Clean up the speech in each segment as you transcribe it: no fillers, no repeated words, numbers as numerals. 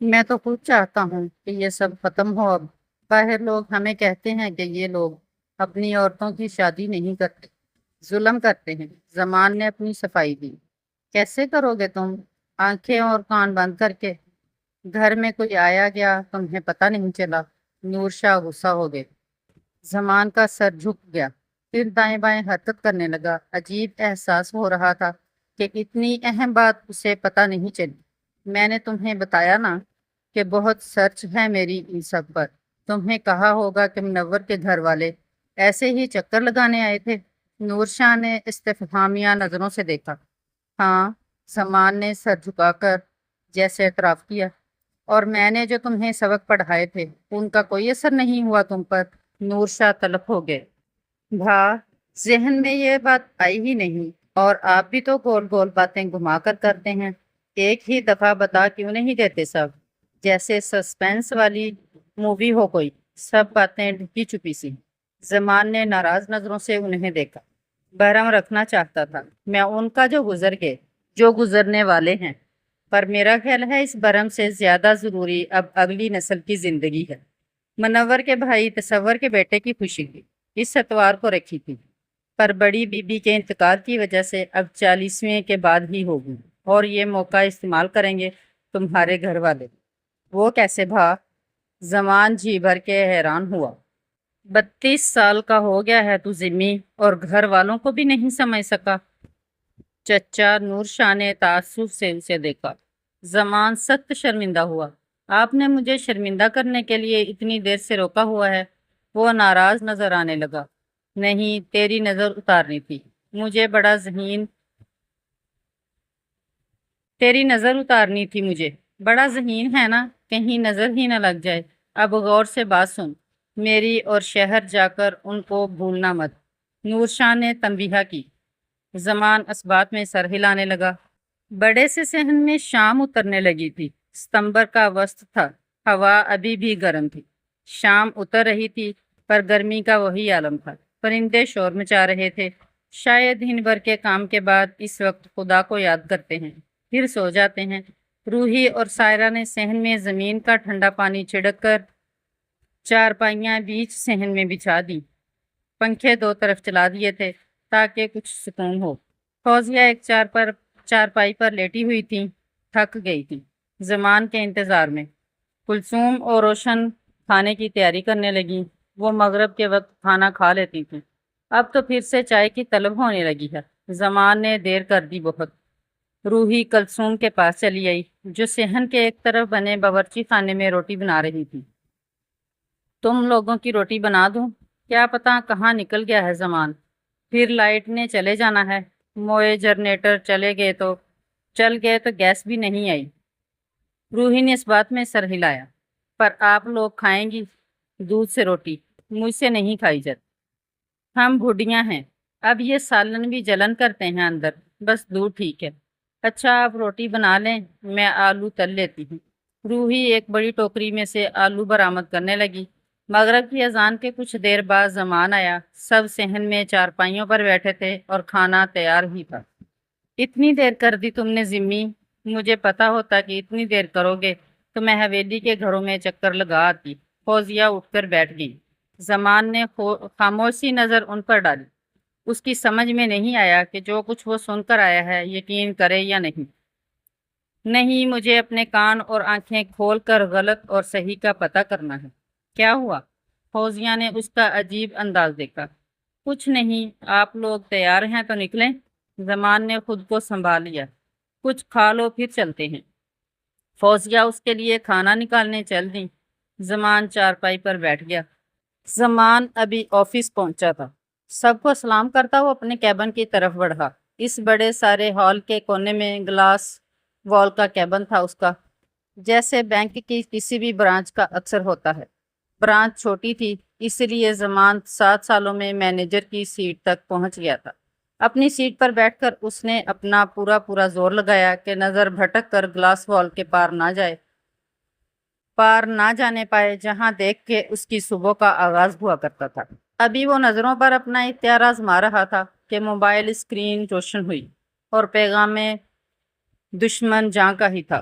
میں تو خود چاہتا ہوں کہ یہ سب ختم ہو اب۔ باہر لوگ ہمیں کہتے ہیں کہ یہ لوگ اپنی عورتوں کی شادی نہیں کرتے، ظلم کرتے ہیں۔ زمان نے اپنی صفائی دی۔ کیسے کرو گے تم؟ آنکھیں اور کان بند کر کے؟ گھر میں کوئی آیا گیا تمہیں پتہ نہیں چلا؟ نور شاہ غصہ ہو گئے۔ زمان کا سر جھک گیا، پھر دائیں بائیں حرکت کرنے لگا۔ عجیب احساس ہو رہا تھا کہ اتنی اہم بات اسے پتہ نہیں چلی۔ میں نے تمہیں بتایا نا کہ بہت سرچ ہے میری ان سب پر۔ تمہیں کہا ہوگا کہ منور کے گھر والے ایسے ہی چکر لگانے آئے تھے۔ نور شاہ نے استفہامیہ نظروں سے دیکھا۔ ہاں، زمان نے سر جھکا کر جیسے اعتراف کیا۔ اور میں نے جو تمہیں سبق پڑھائے تھے ان کا کوئی اثر نہیں ہوا تم پر؟ نور شاہ تلف ہو گئے۔ بھا، ذہن میں یہ بات آئی ہی نہیں، اور آپ بھی تو گول گول باتیں گھما کر کرتے ہیں۔ ایک ہی دفعہ بتا کیوں نہیں دیتے سب؟ جیسے سسپینس والی مووی ہو کوئی، سب باتیں ڈھکی چھپی سی۔ زمان نے ناراض نظروں سے انہیں دیکھا۔ برہم رکھنا چاہتا تھا میں ان کا جو گزر گئے، جو گزرنے والے ہیں، پر میرا خیال ہے اس برہم سے زیادہ ضروری اب اگلی نسل کی زندگی ہے۔ منور کے بھائی تصور کے بیٹے کی خوشی تھی، اس اتوار کو رکھی تھی، پر بڑی بی بی کے انتقال کی وجہ سے اب 40ویں کے بعد ہی ہوگی، اور یہ موقع استعمال کریں گے تمہارے گھر والے۔ وہ کیسے بھا؟ زمان جی بھر کے حیران ہوا۔ 32 سال کا ہو گیا ہے تو ذمی، اور گھر والوں کو بھی نہیں سمجھ سکا؟ چچا، نور شاہ نے تعصب سے اسے دیکھا۔ زمان سخت شرمندہ ہوا۔ آپ نے مجھے شرمندہ کرنے کے لیے اتنی دیر سے روکا ہوا ہے؟ وہ ناراض نظر آنے لگا۔ نہیں، تیری نظر اتارنی تھی مجھے، بڑا ذہین تیری نظر اتارنی تھی مجھے، بڑا ذہین ہے نا، کہیں نظر ہی نہ لگ جائے۔ اب غور سے بات سن میری، اور شہر جا کر ان کو بھولنا مت۔ نور شاہ نے تنبیہ کی۔ زمان اسبات میں سر ہلانے لگا۔ بڑے سے صحن میں شام اترنے لگی تھی۔ ستمبر کا وسط تھا، ہوا ابھی بھی گرم تھی۔ شام اتر رہی تھی، پر گرمی کا وہی عالم تھا۔ پرندے شور مچا رہے تھے، شاید دن بھر کے کام کے بعد اس وقت خدا کو یاد کرتے ہیں، پھر سو جاتے ہیں۔ روحی اور سائرہ نے صحن میں زمین کا ٹھنڈا پانی چھڑک کر چارپائیاں بیچ صحن میں بچھا دی۔ پنکھے دو طرف چلا دیے تھے تاکہ کچھ سکون ہو۔ فوزیہ ایک چارپائی پر لیٹی ہوئی تھی، تھک گئی تھی زمان کے انتظار میں۔ کلثوم اور روشن کھانے کی تیاری کرنے لگی۔ وہ مغرب کے وقت کھانا کھا لیتی تھی، اب تو پھر سے چائے کی طلب ہونے لگی ہے۔ زمان نے دیر کر دی بہت۔ روحی کلثوم کے پاس چلی آئی، جو صحن کے ایک طرف بنے باورچی خانے میں روٹی بنا رہی تھی۔ تم لوگوں کی روٹی بنا دوں؟ کیا پتا کہاں نکل گیا ہے زمان؟ پھر لائٹ نے چلے جانا ہے۔ موئے جنریٹر چل گئے تو گیس بھی نہیں آئی۔ روحی نے اس بات میں سر ہلایا۔ پر آپ لوگ کھائیں گی دودھ سے روٹی؟ مجھ سے نہیں کھائی جاتی، ہم بھوڈیاں ہیں۔ اب یہ سالن بھی جلن کرتے ہیں اندر، بس دودھ ٹھیک ہے۔ اچھا، آپ روٹی بنا لیں، میں آلو تل لیتی ہوں۔ روحی ایک بڑی ٹوکری میں سے آلو برآمد کرنے لگی۔ مغرب کی اذان کے کچھ دیر بعد زمان آیا۔ سب صحن میں چارپائیوں پر بیٹھے تھے اور کھانا تیار ہی تھا۔ اتنی دیر کر دی تم نے ذمی؟ مجھے پتا ہوتا کہ اتنی دیر کرو گے تو میں حویلی کے گھروں میں چکر لگا آتی۔ فوزیہ اٹھ کر بیٹھ گئی۔ زمان نے خاموشی نظر ان پر ڈالی۔ اس کی سمجھ میں نہیں آیا کہ جو کچھ وہ سن کر آیا ہے یقین کرے یا نہیں۔ نہیں، مجھے اپنے کان اور آنکھیں کھول کر غلط اور صحیح کا پتہ کرنا ہے۔ کیا ہوا؟ فوزیہ نے اس کا عجیب انداز دیکھا۔ کچھ نہیں، آپ لوگ تیار ہیں تو نکلیں۔ زمان نے خود کو سنبھال لیا۔ کچھ کھا لو پھر چلتے ہیں۔ فوزیہ اس کے لیے کھانا نکالنے چل دی۔ زمان چارپائی پر بیٹھ گیا۔ زمان ابھی آفس پہنچا تھا۔ سب کو سلام کرتا وہ اپنے کیبن کی طرف بڑھا۔ اس بڑے سارے ہال کے کونے میں گلاس وال کا کیبن تھا اس کا، جیسے بینک کی کسی بھی برانچ کا اکثر ہوتا ہے۔ برانچ چھوٹی تھی، اس لیے زمان 7 سالوں میں مینیجر کی سیٹ تک پہنچ گیا تھا۔ اپنی سیٹ پر بیٹھ کر اس نے اپنا پورا زور لگایا کہ نظر بھٹک کر گلاس وال کے پار نہ جانے پائے، جہاں دیکھ کے اس کی صبح کا آغاز ہوا کرتا تھا۔ ابھی وہ نظروں پر اپنا اختیار آزما رہا تھا کہ موبائل اسکرین روشن ہوئی، اور پیغام دشمن جاں کا ہی تھا۔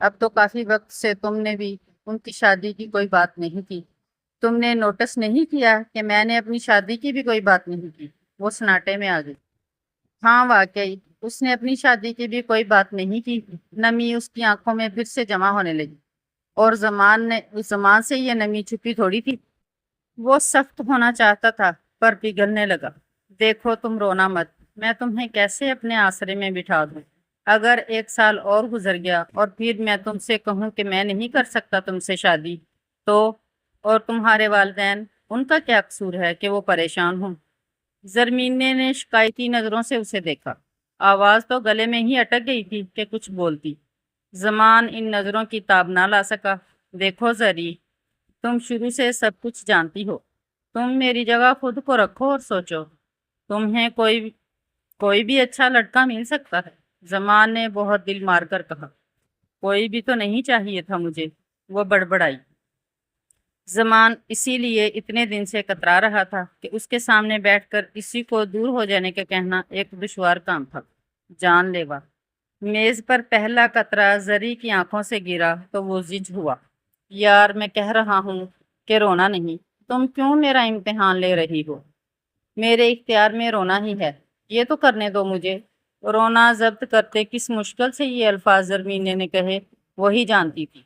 اب تو کافی وقت سے تم نے بھی ان کی شادی کی کوئی بات نہیں کی۔ تم نے نوٹس نہیں کیا کہ میں نے اپنی شادی کی بھی کوئی بات نہیں کی؟ وہ سناٹے میں آ گئی۔ ہاں واقعی اس نے اپنی شادی کی بھی کوئی بات نہیں کی۔ نمی اس کی آنکھوں میں پھر سے جمع ہونے لگی، اور زمان سے یہ نمی چھپی تھوڑی تھی۔ وہ سخت ہونا چاہتا تھا پر پگھلنے لگا۔ دیکھو تم رونا مت، میں تمہیں کیسے اپنے آسرے میں بٹھا دوں؟ اگر 1 سال اور گزر گیا اور پھر میں تم سے کہوں کہ میں نہیں کر سکتا تم سے شادی، تو اور تمہارے والدین، ان کا کیا قصور ہے کہ وہ پریشان ہوں؟ زرمینے نے شکایتی نظروں سے اسے دیکھا۔ آواز تو گلے میں ہی اٹک گئی تھی کہ کچھ بولتی۔ زمان ان نظروں کی تاب نہ لا سکا۔ دیکھو زری، تم شروع سے سب کچھ جانتی ہو۔ تم میری جگہ خود کو رکھو اور سوچو، تمہیں کوئی بھی اچھا لڑکا مل سکتا ہے۔ زمان نے بہت دل مار کر کہا۔ کوئی بھی تو نہیں چاہیے تھا مجھے، وہ بڑبڑائی۔ زمان اسی لیے اتنے دن سے کترا رہا تھا کہ اس کے سامنے بیٹھ کر کسی کو دور ہو جانے کا کہنا ایک دشوار کام تھا، جان لیوا۔ میز پر پہلا قطرہ زری کی آنکھوں سے گرا تو وہ زج ہوا۔ یار میں کہہ رہا ہوں کہ رونا نہیں، تم کیوں میرا امتحان لے رہی ہو؟ میرے اختیار میں رونا ہی ہے، یہ تو کرنے دو مجھے۔ رونا ضبط کرتے کس مشکل سے یہ الفاظ زرمینے نے کہے، وہی جانتی تھی۔